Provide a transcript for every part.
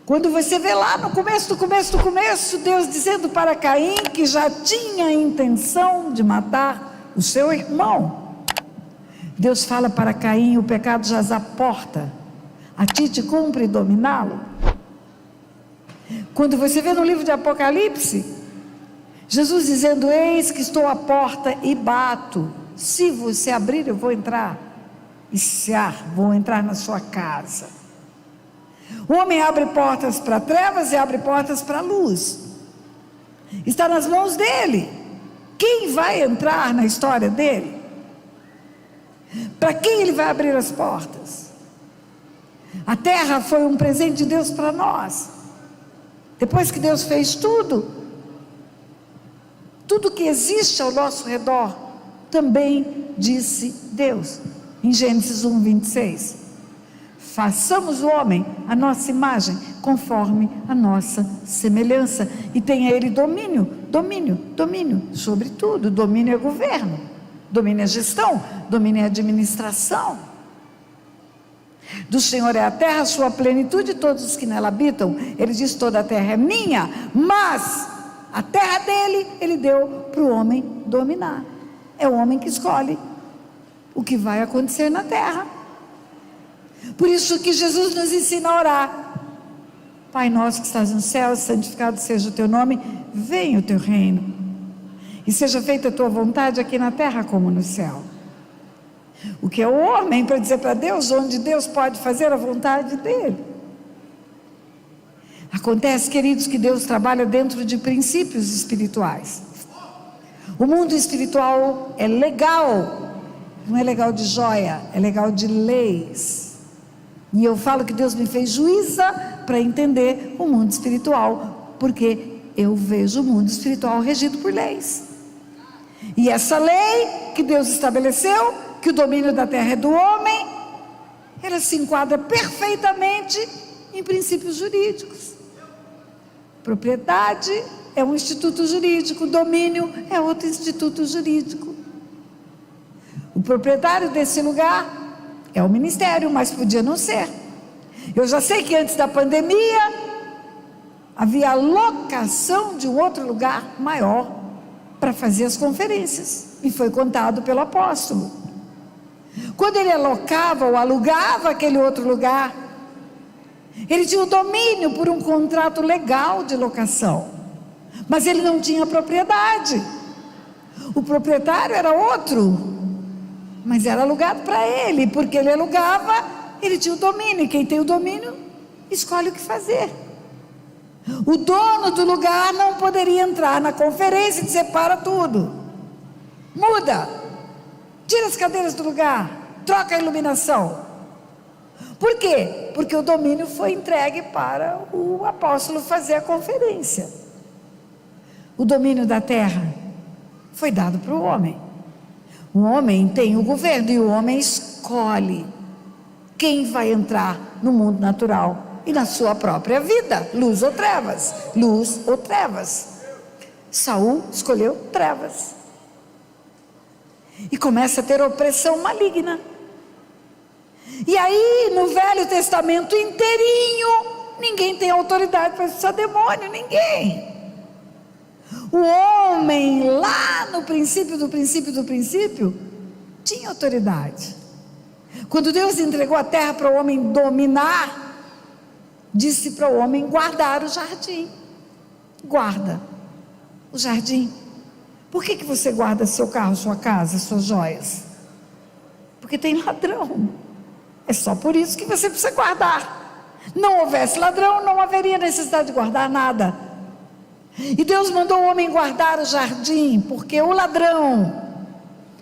Quando você vê lá no começo, Deus dizendo para Caim que já tinha a intenção de matar o seu irmão. Deus fala para Caim: o pecado jaz à porta, a ti te cumpre dominá-lo. Quando você vê no livro de Apocalipse, Jesus dizendo: eis que estou à porta e bato, se você abrir eu vou entrar, e vou entrar na sua casa. O homem abre portas para trevas e abre portas para a luz, está nas mãos dele. Quem vai entrar na história dele? Para quem ele vai abrir as portas? A terra foi um presente de Deus para nós. Depois que Deus fez tudo que existe ao nosso redor, também disse Deus, em Gênesis 1:26, façamos o homem a nossa imagem, conforme a nossa semelhança, e tenha ele domínio sobre tudo. Domínio é governo, domínio é gestão, domínio é administração. Do Senhor é a terra, sua plenitude, todos os que nela habitam. Ele diz: toda a terra é minha, mas a terra dele, ele deu para o homem dominar. É o homem que escolhe o que vai acontecer na terra. Por isso que Jesus nos ensina a orar: Pai nosso que estás no céu, santificado seja o teu nome, venha o teu reino, e seja feita a tua vontade aqui na terra como no céu. O que é o homem para dizer para Deus onde Deus pode fazer a vontade dele? Acontece, queridos, que Deus trabalha dentro de princípios espirituais. O mundo espiritual é legal, não é legal de joia, é legal de leis. E eu falo que Deus me fez juíza para entender o mundo espiritual, porque eu vejo o mundo espiritual regido por leis. E essa lei que Deus estabeleceu, que o domínio da terra é do homem, ela se enquadra perfeitamente em princípios jurídicos. Propriedade é um instituto jurídico, domínio é outro instituto jurídico. O proprietário desse lugar é o ministério, mas podia não ser. Eu já sei que antes da pandemia havia a locação de um outro lugar maior para fazer as conferências, e foi contado pelo apóstolo. Quando ele alocava ou alugava aquele outro lugar, ele tinha o domínio por um contrato legal de locação, mas ele não tinha propriedade. O proprietário era outro, mas era alugado para ele, porque ele alugava, ele tinha o domínio, e quem tem o domínio escolhe o que fazer. O dono do lugar não poderia entrar na conferência e dizer: para tudo, muda, tira as cadeiras do lugar, troca a iluminação. Por quê? Porque o domínio foi entregue para o apóstolo fazer a conferência. O domínio da terra foi dado para o homem. O homem tem o governo e o homem escolhe quem vai entrar no mundo natural e na sua própria vida, luz ou trevas, luz ou trevas. Saul escolheu trevas e começa a ter opressão maligna. E aí no Velho Testamento inteirinho, ninguém tem autoridade para expulsar demônio, ninguém. O homem lá no princípio do princípio tinha autoridade. Quando Deus entregou a terra para o homem dominar, disse para o homem guardar o jardim. Guarda o jardim. Por que você guarda seu carro, sua casa, suas joias? Porque tem ladrão. É só por isso que você precisa guardar. Não houvesse ladrão, não haveria necessidade de guardar nada. E Deus mandou o homem guardar o jardim, porque o ladrão,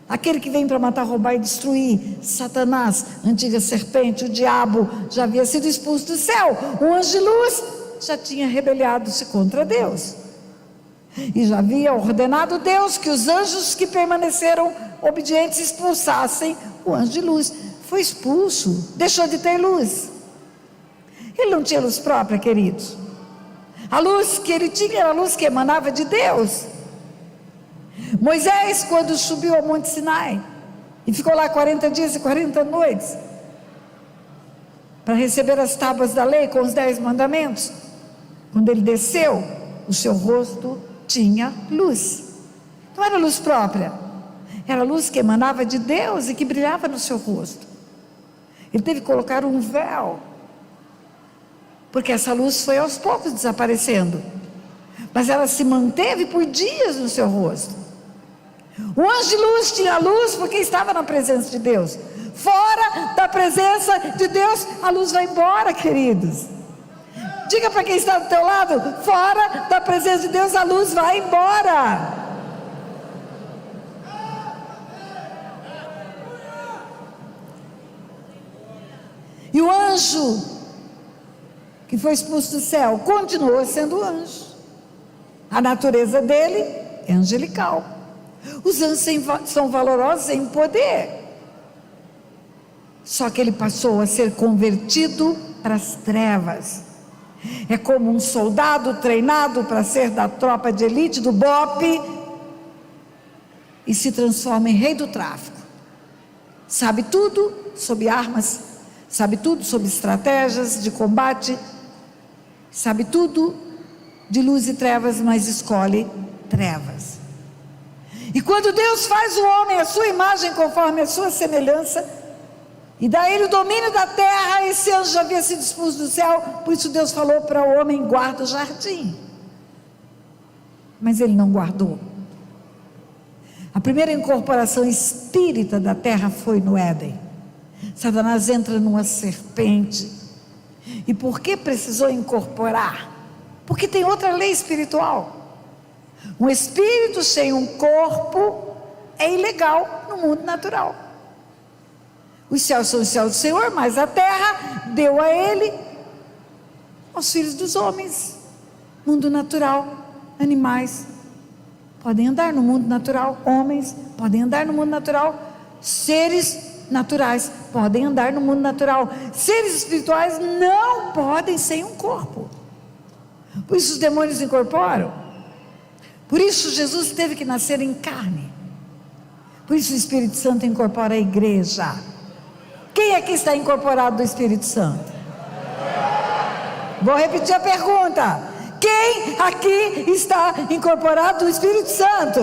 aquele que vem para matar, roubar e destruir, Satanás, antiga serpente, o diabo, já havia sido expulso do céu. O anjo de luz já tinha rebelado-se contra Deus, e já havia ordenado Deus que os anjos que permaneceram obedientes expulsassem o anjo de luz. Foi expulso, deixou de ter luz. Ele não tinha luz própria, queridos. A luz que ele tinha era a luz que emanava de Deus. Moisés, quando subiu ao Monte Sinai e ficou lá 40 dias e 40 noites, para receber as tábuas da lei com os 10 mandamentos, quando ele desceu, o seu rosto tinha luz. Não era luz própria, era luz que emanava de Deus e que brilhava no seu rosto. Ele teve que colocar um véu, porque essa luz foi aos poucos desaparecendo, mas ela se manteve por dias no seu rosto. O anjo de luz tinha luz porque estava na presença de Deus. Fora da presença de Deus, a luz vai embora, queridos. Diga para quem está do teu lado: fora da presença de Deus, a luz vai embora. E o anjo que foi expulso do céu continuou sendo anjo. A natureza dele é angelical. Os anjos são valorosos em poder. Só que ele passou a ser convertido para as trevas. É como um soldado treinado para ser da tropa de elite do BOPE e se transforma em rei do tráfico. Sabe tudo sobre armas, sabe tudo sobre estratégias de combate, sabe tudo de luz e trevas, mas escolhe trevas. E quando Deus faz o homem à sua imagem, conforme a sua semelhança, e dá a ele o domínio da terra, esse anjo já havia sido expulso do céu, por isso Deus falou para o homem: guarda o jardim. Mas ele não guardou. A primeira incorporação espírita da terra foi no Éden. Satanás entra numa serpente. E por que precisou incorporar? Porque tem outra lei espiritual. Um espírito sem um corpo é ilegal no mundo natural. Os céus são os céus do Senhor, mas a terra deu a ele, aos filhos dos homens. Mundo natural, animais podem andar no mundo natural, homens podem andar no mundo natural, seres naturais podem andar no mundo natural, seres espirituais não podem sem um corpo. Por isso os demônios incorporam. Por isso Jesus teve que nascer em carne. Por isso o Espírito Santo incorpora a igreja. Quem aqui está incorporado do Espírito Santo? Vou repetir a pergunta: quem aqui está incorporado do Espírito Santo?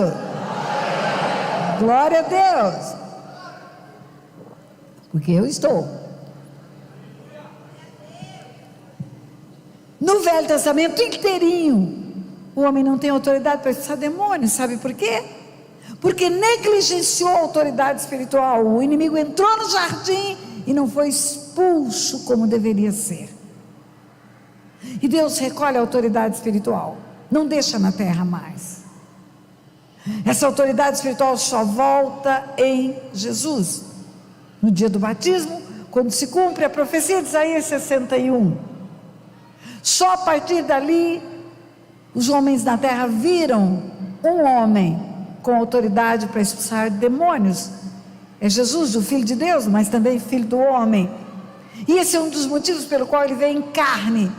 Glória a Deus. Porque eu estou. No Velho Testamento inteirinho, o homem não tem autoridade para expulsar demônios. Sabe por quê? Porque negligenciou a autoridade espiritual. O inimigo entrou no jardim e não foi expulso como deveria ser. E Deus recolhe a autoridade espiritual, não deixa na terra mais. Essa autoridade espiritual só volta em Jesus, no dia do batismo, quando se cumpre a profecia de Isaías 61. Só a partir dali, os homens na terra viram um homem com autoridade para expulsar demônios. É Jesus, o Filho de Deus, mas também Filho do homem. E esse é um dos motivos pelo qual ele veio em carne,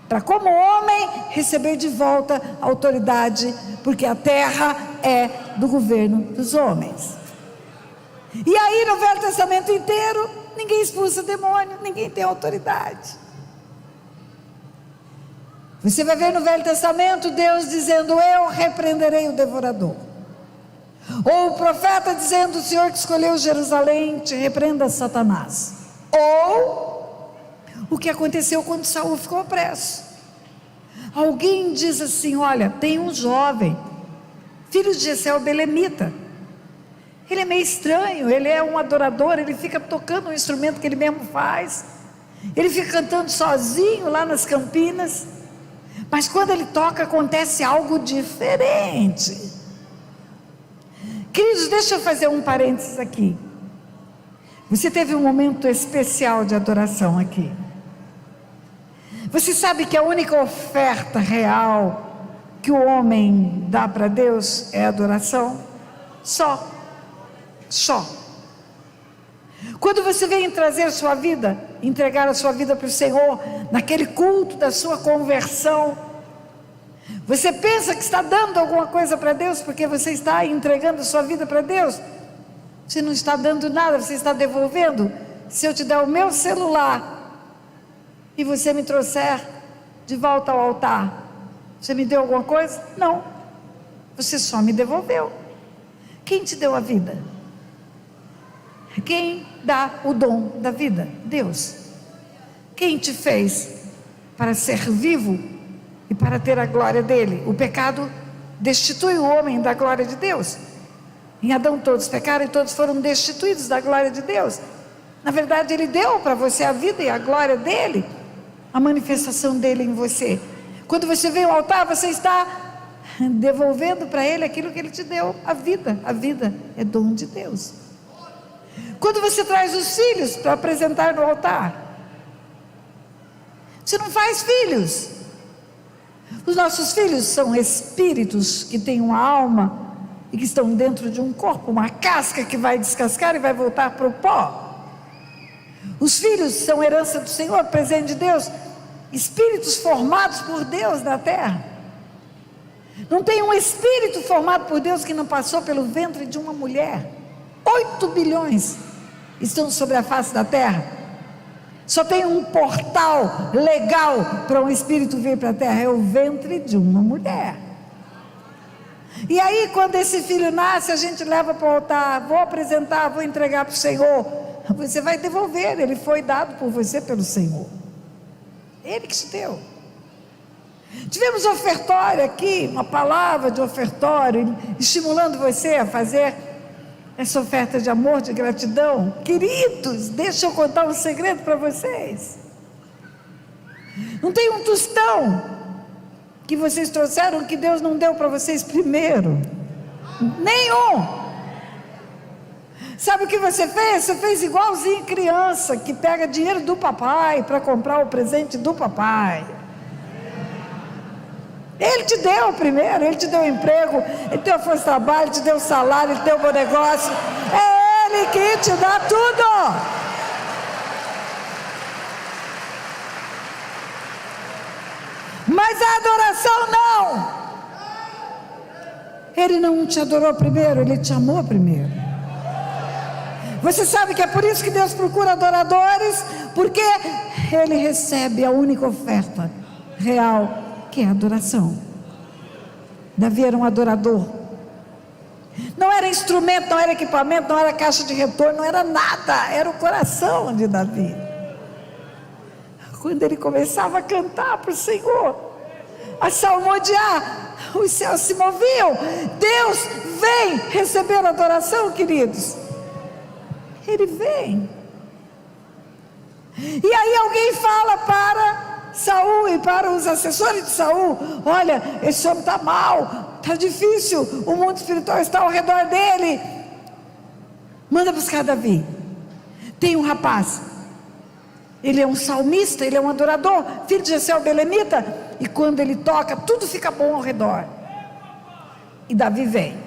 para como homem receber de volta a autoridade, porque a terra é do governo dos homens. E aí no Velho Testamento inteiro, ninguém expulsa demônio, ninguém tem autoridade. Você vai ver no Velho Testamento Deus dizendo: eu repreenderei o devorador. Ou o profeta dizendo: o Senhor que escolheu Jerusalém te repreenda, Satanás. Ou o que aconteceu quando Saul ficou preso. Alguém diz assim: olha, tem um jovem, filho de Jessé o belemita, ele é meio estranho, ele é um adorador, ele fica tocando um instrumento que ele mesmo faz, ele fica cantando sozinho lá nas campinas, mas quando ele toca acontece algo diferente. Queridos, deixa eu fazer um parênteses aqui. Você teve um momento especial de adoração aqui. Você sabe que a única oferta real que o homem dá para Deus é adoração? Só. Quando você vem trazer a sua vida, entregar a sua vida para o Senhor, naquele culto da sua conversão, você pensa que está dando alguma coisa para Deus, porque você está entregando a sua vida para Deus? Você não está dando nada, você está devolvendo. Se eu te der o meu celular, e você me trouxer de volta ao altar, você me deu alguma coisa? Não, você só me devolveu. Quem te deu a vida? Quem dá o dom da vida? Deus. Quem te fez para ser vivo e para ter a glória dele? O pecado destitui o homem da glória de Deus. Em Adão todos pecaram e todos foram destituídos da glória de Deus. Na verdade, ele deu para você a vida e a glória dele, a manifestação dele em você. Quando você vem ao altar, você está devolvendo para ele aquilo que ele te deu, a vida. A vida é dom de Deus. Quando você traz os filhos para apresentar no altar, você não faz filhos. Os nossos filhos são espíritos que têm uma alma e que estão dentro de um corpo, uma casca que vai descascar e vai voltar para o pó. Os filhos são herança do Senhor, presente de Deus, espíritos formados por Deus na terra. Não tem um espírito formado por Deus que não passou pelo ventre de uma mulher. 8 bilhões estão sobre a face da terra. Só tem um portal legal para um espírito vir para a terra, é o ventre de uma mulher. E aí, quando esse filho nasce, a gente leva para o altar, vou apresentar, vou entregar para o Senhor. Você vai devolver, ele foi dado por você pelo Senhor. Ele que te deu. Tivemos ofertório aqui, uma palavra de ofertório, estimulando você a fazer essa oferta de amor, de gratidão. Queridos, deixa eu contar um segredo para vocês. Não tem um tostão que vocês trouxeram que Deus não deu para vocês primeiro. Nenhum. Sabe o que você fez? Você fez igualzinho criança que pega dinheiro do papai para comprar o presente do papai. Ele te deu primeiro, ele te deu emprego, ele te deu força de trabalho, ele te deu salário, ele te deu bom negócio. É ele que te dá tudo. Mas a adoração não. Ele não te adorou primeiro, ele te amou primeiro. Você sabe que é por isso que Deus procura adoradores, porque ele recebe a única oferta real, que é a adoração. Davi era um adorador. Não era instrumento, não era equipamento, não era caixa de retorno, não era nada, era o coração de Davi. Quando ele começava a cantar para o Senhor, a salmodiar, os céus se moviam. Deus vem receber a adoração, queridos. Ele vem. E aí alguém fala para Saul e para os assessores de Saul: olha, esse homem está mal, está difícil, o mundo espiritual está ao redor dele. Manda buscar Davi. Tem um rapaz, ele é um salmista, ele é um adorador, filho de Jessé o belemita, e quando ele toca, tudo fica bom ao redor. E Davi vem.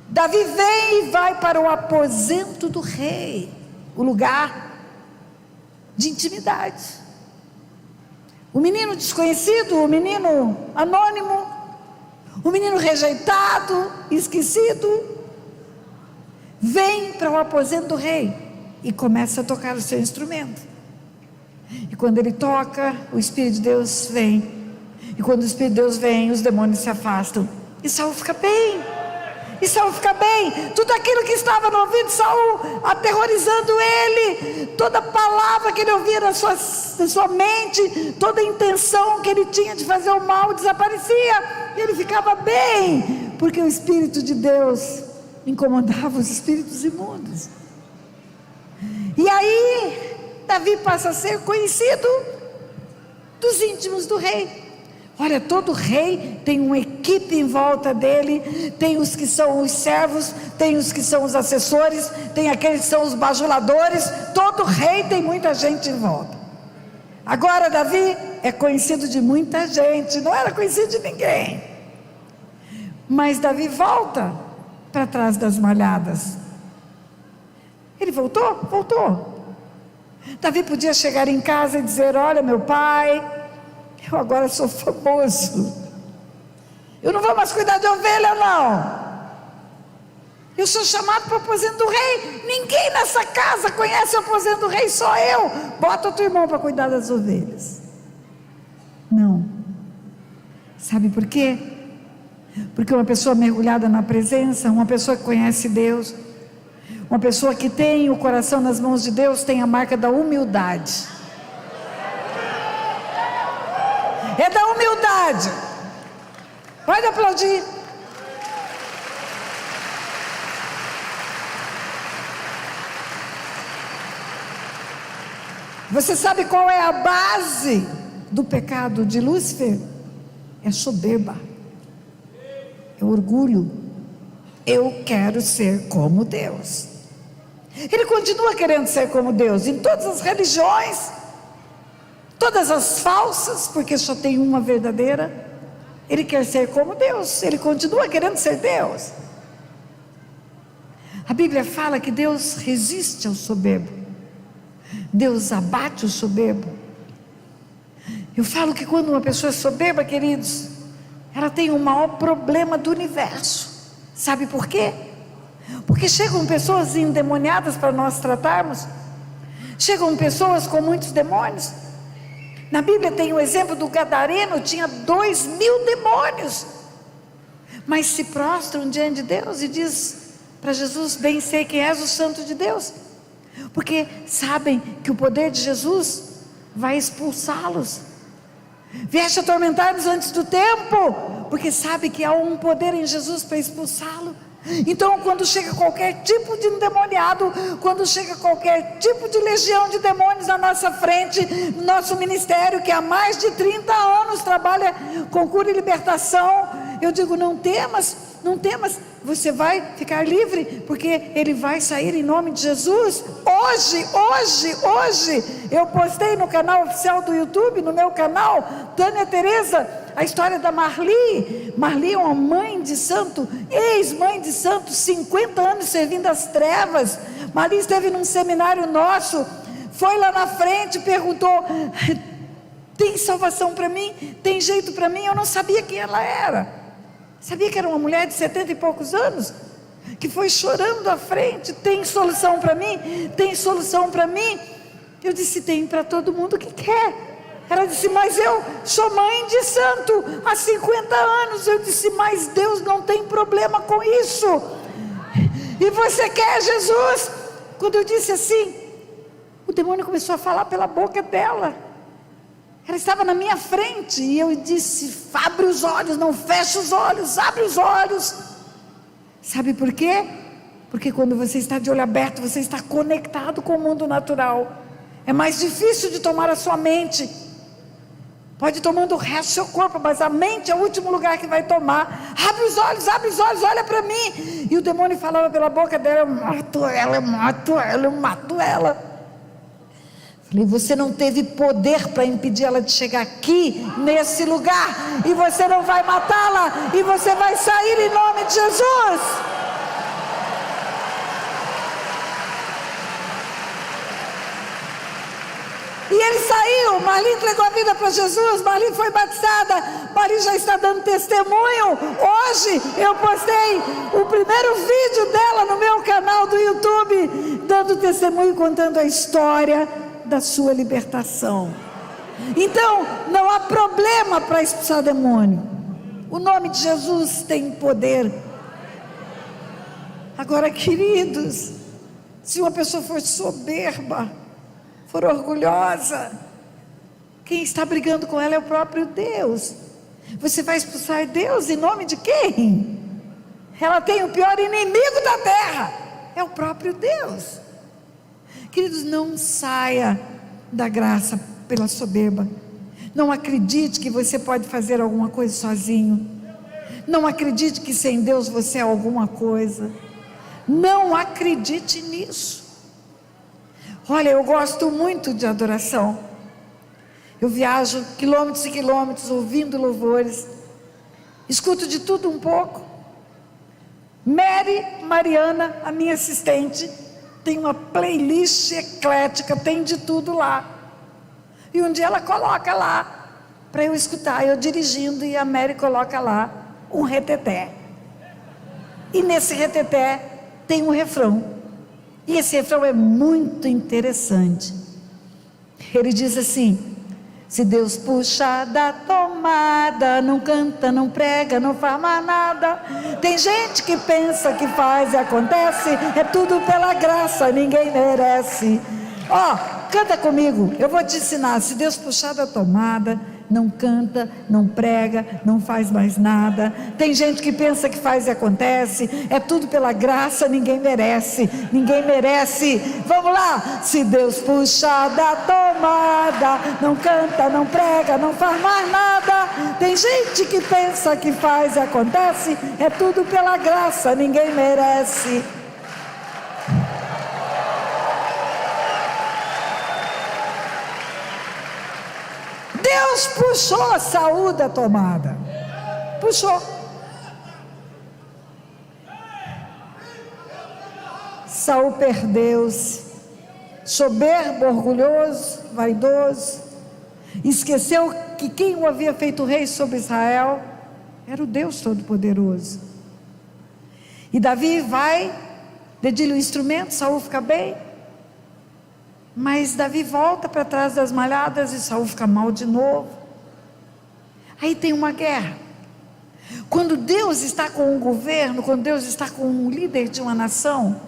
Davi vem e vai para o aposento do rei, o lugar de intimidade. O menino desconhecido, o menino anônimo, o menino rejeitado, esquecido, vem para o aposento do rei e começa a tocar o seu instrumento. E quando ele toca, o Espírito de Deus vem. E quando o Espírito de Deus vem, os demônios se afastam. E Saul fica bem. E Saul fica bem. Tudo aquilo que estava no ouvido de Saul, aterrorizando ele, toda palavra que ele ouvia na sua mente, toda intenção que ele tinha de fazer o mal, desaparecia. E ele ficava bem, porque o Espírito de Deus incomodava os espíritos imundos. E aí Davi passa a ser conhecido dos íntimos do rei. Olha, todo rei tem uma equipe em volta dele, tem os que são os servos, tem os que são os assessores, tem aqueles que são os bajuladores. Todo rei tem muita gente em volta. Agora Davi é conhecido de muita gente, não era conhecido de ninguém. Mas Davi volta para trás das malhadas. Ele voltou? Voltou. Davi podia chegar em casa e dizer: olha, meu pai, eu agora sou famoso, eu não vou mais cuidar de ovelha não, Eu sou chamado para o aposento do rei. Ninguém nessa casa conhece o aposento do rei, só eu. Bota o teu irmão para cuidar das ovelhas. Não. Sabe por quê? Porque uma pessoa mergulhada na presença, uma pessoa que conhece Deus, uma pessoa que tem o coração nas mãos de Deus, tem a marca da humildade. É da humildade. Pode aplaudir. Você sabe qual é a base do pecado de Lúcifer? É soberba, é orgulho. Eu quero ser como Deus. Ele continua querendo ser como Deus em todas as religiões, todas as falsas, porque só tem uma verdadeira. Ele quer ser como Deus, ele continua querendo ser Deus. A Bíblia fala que Deus resiste ao soberbo, Deus abate o soberbo. Eu falo que quando uma pessoa é soberba, queridos, ela tem o maior problema do universo. Sabe por quê? Porque chegam pessoas endemoniadas para nós tratarmos, chegam pessoas com muitos demônios. Na Bíblia tem o exemplo do gadareno, tinha 2.000 demônios, mas se prostram diante de Deus e diz para Jesus: bem sei que és o Santo de Deus, porque sabem que o poder de Jesus vai expulsá-los. Vieste atormentar-nos antes do tempo, porque sabe que há um poder em Jesus para expulsá-lo. Então quando chega qualquer tipo de endemoniado, quando chega qualquer tipo de legião de demônios na nossa frente, no nosso ministério, que há mais de 30 anos trabalha com cura e libertação, eu digo: não temas, não temas, você vai ficar livre, porque ele vai sair em nome de Jesus. Hoje eu postei no canal oficial do YouTube, no meu canal, Tânia Tereza, a história da Marli. Marli é uma mãe de santo, ex-mãe de santo, 50 anos servindo as trevas. Marli esteve num seminário nosso, foi lá na frente, perguntou: tem salvação para mim? Tem jeito para mim? Eu não sabia quem ela era. Sabia que era uma mulher de 70 e poucos anos, que foi chorando à frente: tem solução para mim? Tem solução para mim? Eu disse: tem para todo mundo que quer. Ela disse: mas eu sou mãe de santo há 50 anos. Eu disse: mas Deus não tem problema com isso. E você quer Jesus? Quando eu disse assim, o demônio começou a falar pela boca dela. Ela estava na minha frente e eu disse: abre os olhos, não fecha os olhos, abre os olhos. Sabe por quê? Porque quando você está de olho aberto, você está conectado com o mundo natural. É mais difícil de tomar a sua mente. Pode ir tomando o resto do seu corpo, mas a mente é o último lugar que vai tomar. Abre os olhos, olha para mim. E o demônio falava pela boca dela: eu mato ela, eu mato ela, eu mato ela. Falei: você não teve poder para impedir ela de chegar aqui, nesse lugar, e você não vai matá-la, e você vai sair em nome de Jesus. E ele saiu. Marli entregou a vida para Jesus, Marli foi batizada, Marli já está dando testemunho. Hoje eu postei o primeiro vídeo dela no meu canal do YouTube, dando testemunho, contando a história da sua libertação. Então não há problema para expulsar demônio. O nome de Jesus tem poder. Agora, queridos, se uma pessoa for soberba, for orgulhosa, quem está brigando com ela é o próprio Deus. Você vai expulsar Deus em nome de quem? Ela tem o pior inimigo da terra, é o próprio Deus. Queridos, não saia da graça pela soberba. Não acredite que você pode fazer alguma coisa sozinho. Não acredite que sem Deus você é alguma coisa. Não acredite nisso. Olha, eu gosto muito de adoração. Eu viajo quilômetros e quilômetros ouvindo louvores. Escuto de tudo um pouco. Mariana, a minha assistente, tem uma playlist eclética, tem de tudo lá. E um dia ela coloca lá para eu escutar, eu dirigindo, e a Mary coloca lá um reteté. E nesse reteté tem um refrão, e esse refrão é muito interessante. Ele diz assim: se Deus puxa da tomada, não canta, não prega, não faz mais nada. Tem gente que pensa que faz e acontece, é tudo pela graça, ninguém merece. Canta comigo, eu vou te ensinar. Se Deus puxar da tomada, não canta, não prega, não faz mais nada. Tem gente que pensa que faz e acontece, é tudo pela graça, ninguém merece, ninguém merece. Vamos lá. Se Deus puxar da tomada, não canta, não prega, não faz mais nada. Tem gente que pensa que faz e acontece, é tudo pela graça, ninguém merece. Deus puxou Saul da tomada, puxou. Saul perdeu-se, soberbo, orgulhoso, vaidoso, esqueceu que quem o havia feito rei sobre Israel era o Deus Todo-Poderoso. E Davi vai, dedilha o instrumento, Saul fica bem, mas Davi volta para trás das malhadas e Saul fica mal de novo. Aí tem uma guerra. Quando Deus está com um governo, quando Deus está com um líder de uma nação,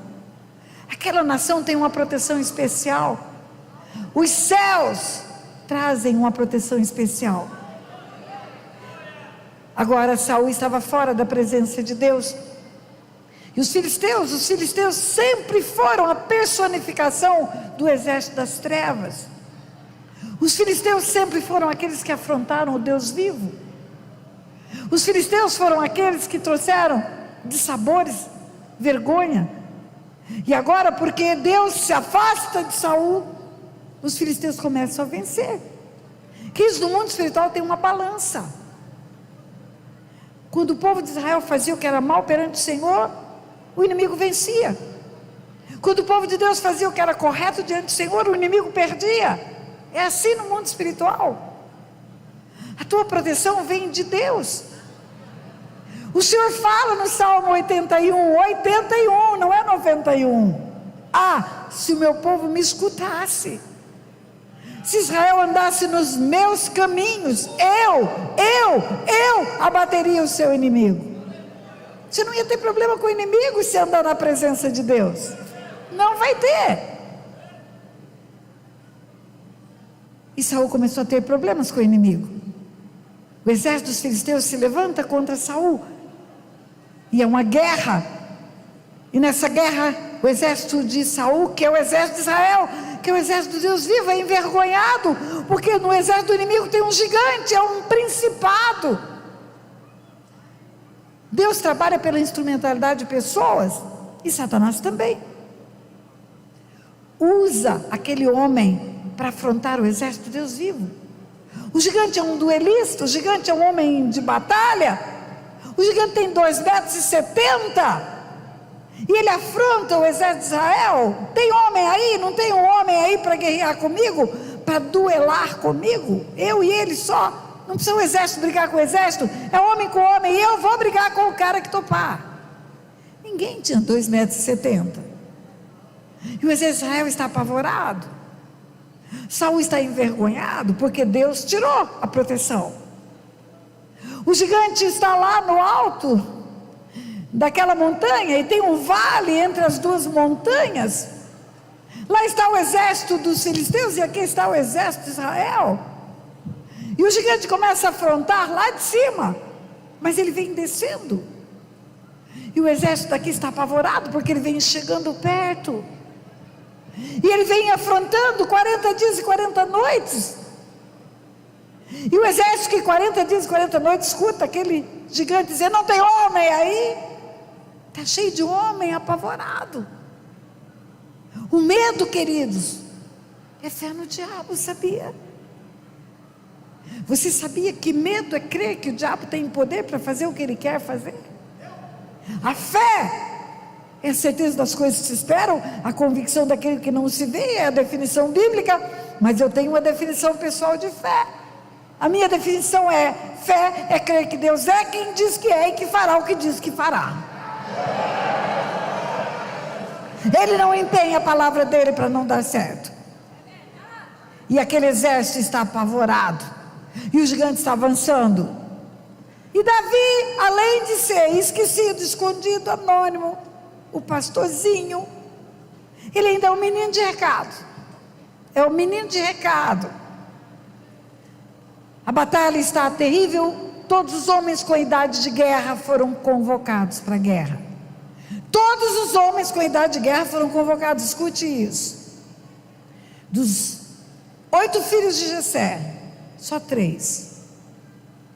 aquela nação tem uma proteção especial. Os céus trazem uma proteção especial. Agora Saul estava fora da presença de Deus. E os filisteus sempre foram a personificação do exército das trevas. Os filisteus sempre foram aqueles que afrontaram o Deus vivo. Os filisteus foram aqueles que trouxeram dissabores, vergonha. E agora, porque Deus se afasta de Saul, os filisteus começam a vencer. Que isso no mundo espiritual tem uma balança. Quando o povo de Israel fazia o que era mal perante o Senhor, o inimigo vencia. Quando o povo de Deus fazia o que era correto diante do Senhor, o inimigo perdia. É assim no mundo espiritual. A tua proteção vem de Deus. O Senhor fala no Salmo 81, não é 91. Se o meu povo me escutasse, se Israel andasse nos meus caminhos, eu abateria o seu inimigo. Você não ia ter problema com o inimigo se andar na presença de Deus. Não vai ter. E Saul começou a ter problemas com o inimigo. O exército dos filisteus se levanta contra Saul. E é uma guerra. E nessa guerra, o exército de Saul, que é o exército de Israel, que é o exército de Deus vivo, é envergonhado, porque no exército do inimigo tem um gigante, é um principado. Deus trabalha pela instrumentalidade de pessoas, e Satanás também. Usa aquele homem para afrontar o exército de Deus vivo. O gigante é um duelista, o gigante é um homem de batalha. O gigante tem 2,70 metros. E ele afronta o exército de Israel. Tem homem aí? Não tem um homem aí para guerrear comigo? Para duelar comigo? Eu e ele só? Não precisa o exército brigar com o exército. É homem com homem. E eu vou brigar com o cara que topar. Ninguém tinha 2,70 metros. E o exército de Israel está apavorado. Saul está envergonhado porque Deus tirou a proteção. O gigante está lá no alto daquela montanha, e tem um vale entre as duas montanhas. Lá está o exército dos filisteus e aqui está o exército de Israel. E o gigante começa a afrontar lá de cima, mas ele vem descendo. E o exército daqui está apavorado porque ele vem chegando perto. E ele vem afrontando 40 dias e 40 noites. E o exército que 40 dias e 40 noites escuta aquele gigante dizer: não tem homem aí. Está cheio de homem apavorado. O medo, queridos, é fé no diabo, sabia? Você sabia que medo é crer que o diabo tem poder para fazer o que ele quer fazer? A fé é a certeza das coisas que se esperam, a convicção daquilo que não se vê, é a definição bíblica, mas eu tenho uma definição pessoal de fé. A minha definição é: fé é crer que Deus é quem diz que é e que fará o que diz que fará. Ele não empenha a palavra dele para não dar certo. E aquele exército está apavorado, e o gigante está avançando, e Davi, além de ser esquecido, escondido, anônimo, o pastorzinho, ele ainda é um menino de recado. É um menino de recado. A batalha está terrível. Todos os homens com idade de guerra foram convocados para a guerra. Todos os homens com idade de guerra foram convocados. Escute isso. Dos 8 filhos de Jessé, só 3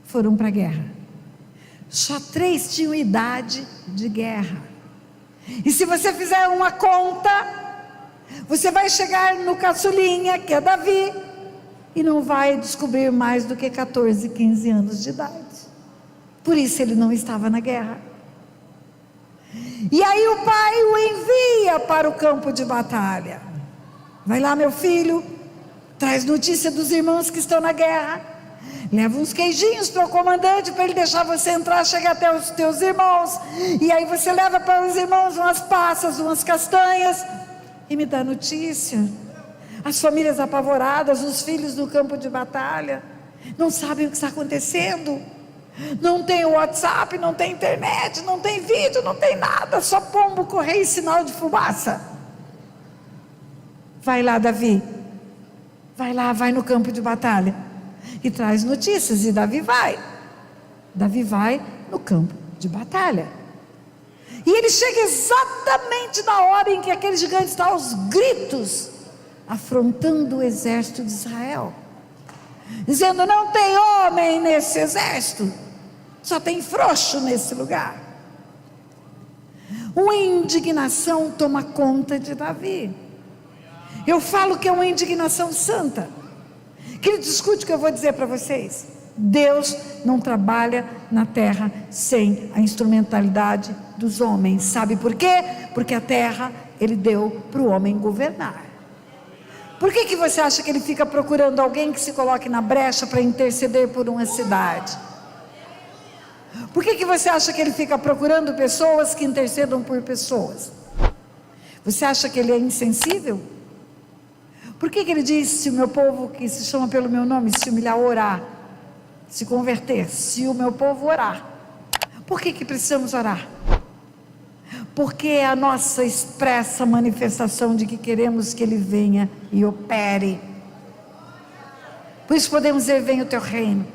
foram para a guerra. Só 3 tinham idade de guerra. E se você fizer uma conta, você vai chegar no caçulinha, que é Davi, e não vai descobrir mais do que 14, 15 anos de idade. Por isso ele não estava na guerra. E aí o pai o envia para o campo de batalha. Vai lá, meu filho, traz notícia dos irmãos que estão na guerra. Leva uns queijinhos para o comandante, para ele deixar você entrar, chegar até os teus irmãos. E aí você leva para os irmãos umas passas, umas castanhas, e me dá notícia. As famílias apavoradas, os filhos no campo de batalha, não sabem o que está acontecendo. Não tem WhatsApp, não tem internet, não tem vídeo, não tem nada, só pombo, correio e sinal de fumaça. Vai lá, Davi, vai lá, vai no campo de batalha e traz notícias. E Davi vai no campo de batalha, e ele chega exatamente na hora em que aquele gigante está aos gritos, afrontando o exército de Israel, dizendo: não tem homem nesse exército, só tem frouxo nesse lugar. Uma indignação toma conta de Davi. Eu falo que é uma indignação santa. Querido, escute o que eu vou dizer para vocês. Deus não trabalha na terra sem a instrumentalidade dos homens. Sabe por quê? Porque a terra Ele deu para o homem governar. Por que você acha que Ele fica procurando alguém que se coloque na brecha para interceder por uma cidade? Por que você acha que Ele fica procurando pessoas que intercedam por pessoas? Você acha que Ele é insensível? Por que Ele diz: se o meu povo que se chama pelo meu nome se humilhar, orar, se converter, se o meu povo orar? Por que precisamos orar? Porque é a nossa expressa manifestação de que queremos que Ele venha e opere. Por isso podemos dizer: venha o teu reino.